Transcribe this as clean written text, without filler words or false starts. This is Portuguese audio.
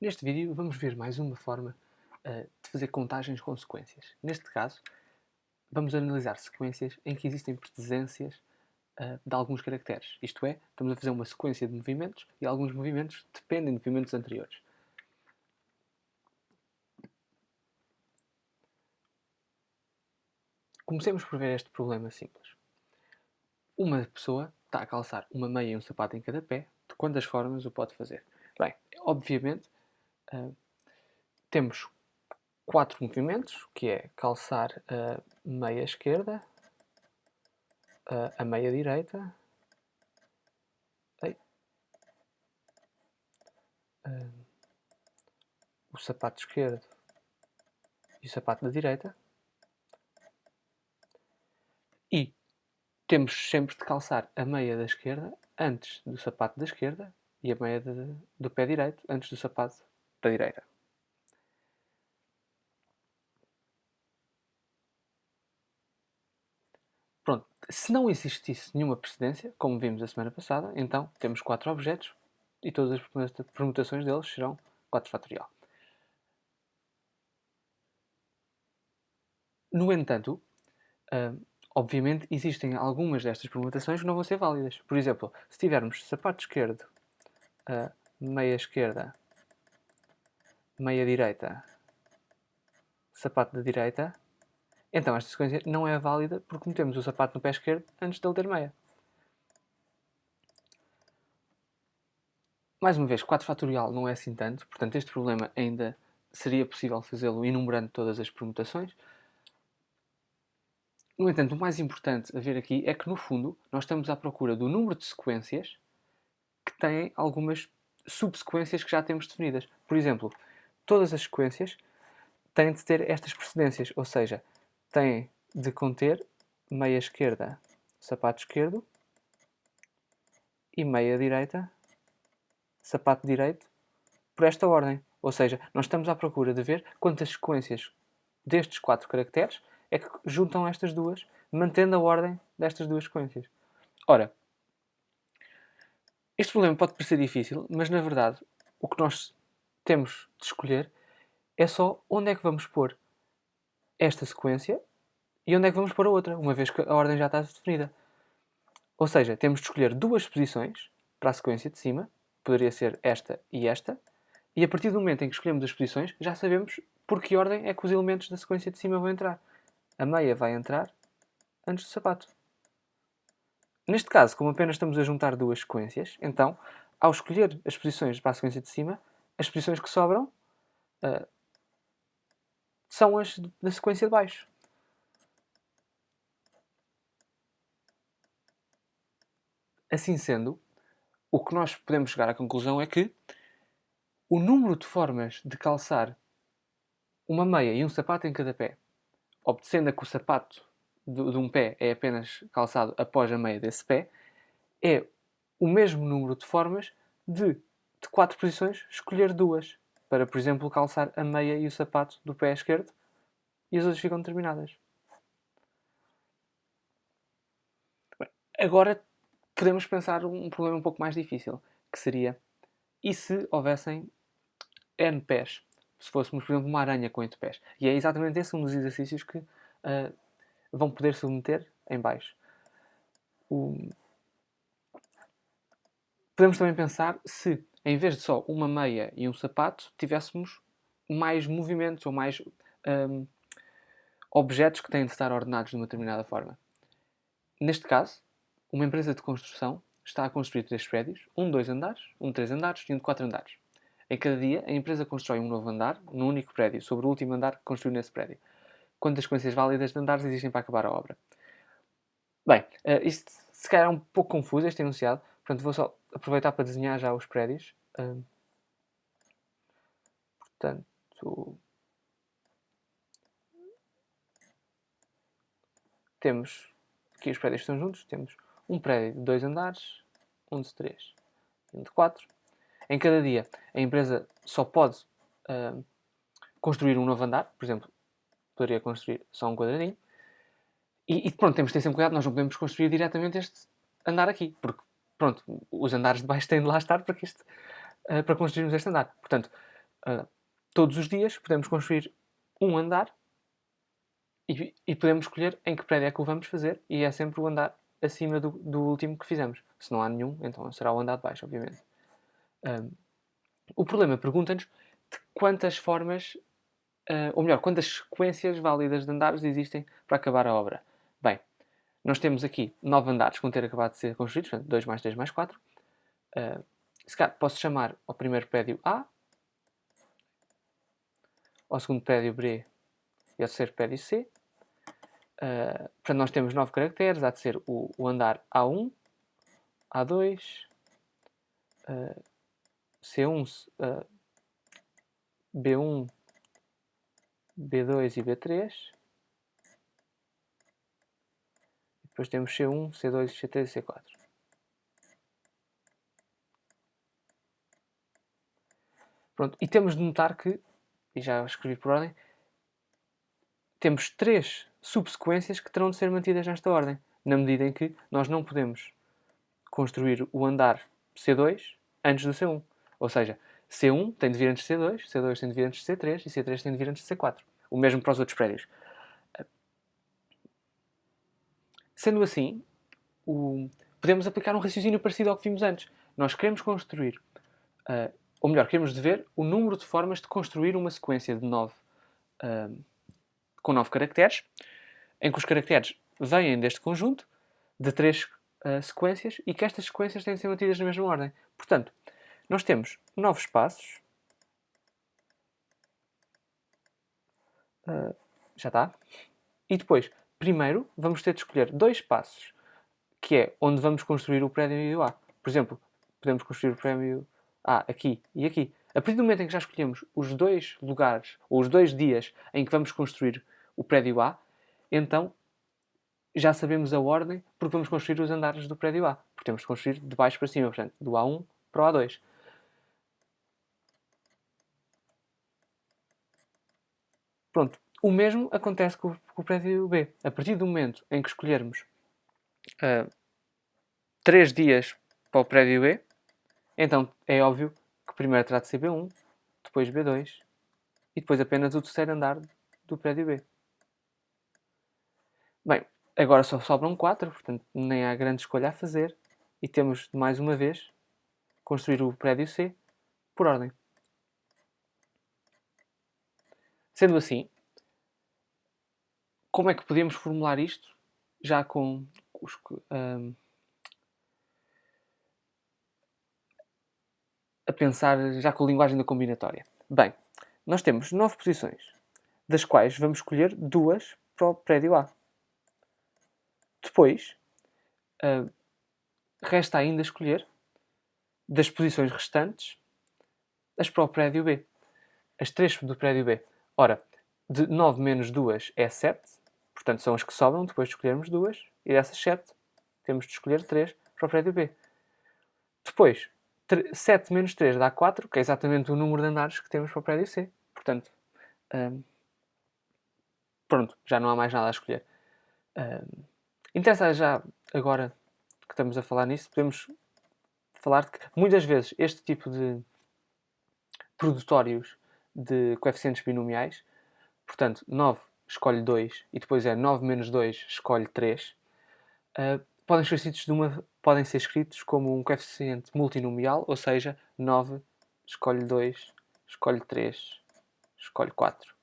Neste vídeo vamos ver mais uma forma de fazer contagens com sequências. Neste caso, vamos analisar sequências em que existem presenças de alguns caracteres. Isto é, estamos a fazer uma sequência de movimentos e alguns movimentos dependem de movimentos anteriores. Comecemos por ver este problema simples. Uma pessoa está a calçar uma meia e um sapato em cada pé. De quantas formas o pode fazer? Bem, obviamente, temos 4 movimentos, que é calçar a meia esquerda, a meia direita, o sapato esquerdo e o sapato da direita. E temos sempre de calçar a meia da esquerda antes do sapato da esquerda e a meia do pé direito antes do sapato da direita. Pronto, se não existisse nenhuma precedência, como vimos a semana passada, então temos 4 objetos e todas as permutações deles serão 4 fatorial. No entanto, obviamente existem algumas destas permutações que não vão ser válidas. Por exemplo, se tivermos sapato esquerdo, meia esquerda, meia direita, sapato da direita, então esta sequência não é válida porque metemos o sapato no pé esquerdo antes de ele ter meia. Mais uma vez, 4 fatorial não é assim tanto, portanto este problema ainda seria possível fazê-lo enumerando todas as permutações. No entanto, o mais importante a ver aqui é que, no fundo, nós estamos à procura do número de sequências que têm algumas subsequências que já temos definidas. Por exemplo, todas as sequências têm de ter estas precedências, ou seja, têm de conter meia esquerda, sapato esquerdo, e meia direita, sapato direito, por esta ordem. Ou seja, nós estamos à procura de ver quantas sequências destes 4 caracteres é que juntam estas duas, mantendo a ordem destas duas sequências. Ora, este problema pode parecer difícil, mas na verdade o que nós temos de escolher é só onde é que vamos pôr esta sequência e onde é que vamos pôr a outra, uma vez que a ordem já está definida. Ou seja, temos de escolher duas posições para a sequência de cima, poderia ser esta, e a partir do momento em que escolhemos as posições, já sabemos por que ordem é que os elementos da sequência de cima vão entrar. A meia vai entrar antes do sapato. Neste caso, como apenas estamos a juntar duas sequências, então, ao escolher as posições para a sequência de cima, as posições que sobram são as da sequência de baixo. Assim sendo, o que nós podemos chegar à conclusão é que o número de formas de calçar uma meia e um sapato em cada pé, obedecendo a que o sapato de um pé é apenas calçado após a meia desse pé, é o mesmo número de formas de 4 posições escolher duas, para, por exemplo, calçar a meia e o sapato do pé esquerdo e as outras ficam determinadas. Bem, agora podemos pensar um problema um pouco mais difícil, que seria, e se houvessem N pés? Se fôssemos, por exemplo, uma aranha com 8 pés. E é exatamente esse um dos exercícios que vão poder submeter em baixo. Podemos também pensar se, em vez de só uma meia e um sapato, tivéssemos mais movimentos ou mais objetos que têm de estar ordenados de uma determinada forma. Neste caso, uma empresa de construção está a construir 3 prédios, um de 2 andares, um de 3 andares e um de 4 andares. Em cada dia, a empresa constrói um novo andar num único prédio, sobre o último andar que construiu nesse prédio. Quantas sequências válidas de andares existem para acabar a obra? Bem, isto se calhar é um pouco confuso, este enunciado, portanto vou só aproveitar para desenhar já os prédios. Portanto, temos aqui os prédios que estão juntos, temos um prédio de 2 andares, um de 3 e um de 4. Em cada dia, a empresa só pode construir um novo andar, por exemplo, poderia construir só um quadradinho. E pronto, temos de ter sempre cuidado, nós não podemos construir diretamente este andar aqui, porque pronto, os andares de baixo têm de lá estar para construirmos este andar. Portanto, todos os dias podemos construir um andar e podemos escolher em que prédio é que o vamos fazer e é sempre o andar acima do último que fizemos. Se não há nenhum, então será o andar de baixo, obviamente. O problema pergunta-nos de quantas formas, ou melhor, quantas sequências válidas de andares existem para acabar a obra. Bem, nós temos aqui 9 andares que vão ter acabado de ser construídos, portanto 2 mais 3 mais 4. Se calhar posso chamar ao primeiro prédio A, ao segundo prédio B e ao terceiro prédio C. Portanto, nós temos 9 caracteres, há de ser o andar A1, A2, C1, B1, B2 e B3. Depois temos C1, C2, C3 e C4. Pronto, e temos de notar que, e já escrevi por ordem, temos 3 subsequências que terão de ser mantidas nesta ordem, na medida em que nós não podemos construir o andar C2 antes do C1. Ou seja, C1 tem de vir antes de C2, C2 tem de vir antes de C3 e C3 tem de vir antes de C4. O mesmo para os outros prédios. Sendo assim, podemos aplicar um raciocínio parecido ao que vimos antes. Nós queremos construir, ou melhor, queremos ver o número de formas de construir uma sequência de 9, com 9 caracteres, em que os caracteres vêm deste conjunto de 3 sequências e que estas sequências têm de ser mantidas na mesma ordem. Portanto, nós temos 9 espaços. Já está. E depois, primeiro, vamos ter de escolher 2 espaços, que é onde vamos construir o prédio A. Por exemplo, podemos construir o prédio A aqui e aqui. A partir do momento em que já escolhemos os 2 lugares, ou os 2 dias em que vamos construir o prédio A, então já sabemos a ordem porque vamos construir os andares do prédio A. Porque temos de construir de baixo para cima, portanto, do A1 para o A2. Pronto. O mesmo acontece com o prédio B. A partir do momento em que escolhermos 3 dias para o prédio B, então é óbvio que primeiro terá de ser B1, depois B2 e depois apenas o terceiro andar do prédio B. Bem, agora só sobram 4, portanto nem há grande escolha a fazer e temos de mais uma vez construir o prédio C por ordem. Sendo assim, como é que podemos formular isto já com os, a pensar já com a linguagem da combinatória? Bem, nós temos 9 posições, das quais vamos escolher 2 para o prédio A. Depois, resta ainda escolher, das posições restantes, as para o prédio B. As 3 do prédio B. Ora, de 9 menos 2 é 7, portanto são as que sobram depois de escolhermos 2, e dessas 7 temos de escolher 3 para o prédio B. Depois, 7 menos 3 dá 4, que é exatamente o número de andares que temos para o prédio C. Portanto, pronto, já não há mais nada a escolher. Interessa já, agora que estamos a falar nisso, podemos falar de que muitas vezes este tipo de produtórios de coeficientes binomiais, portanto, 9 escolhe 2 e depois é 9 menos 2 escolhe 3, podem ser escritos como um coeficiente multinomial, ou seja, 9 escolhe 2, escolhe 3, escolhe 4.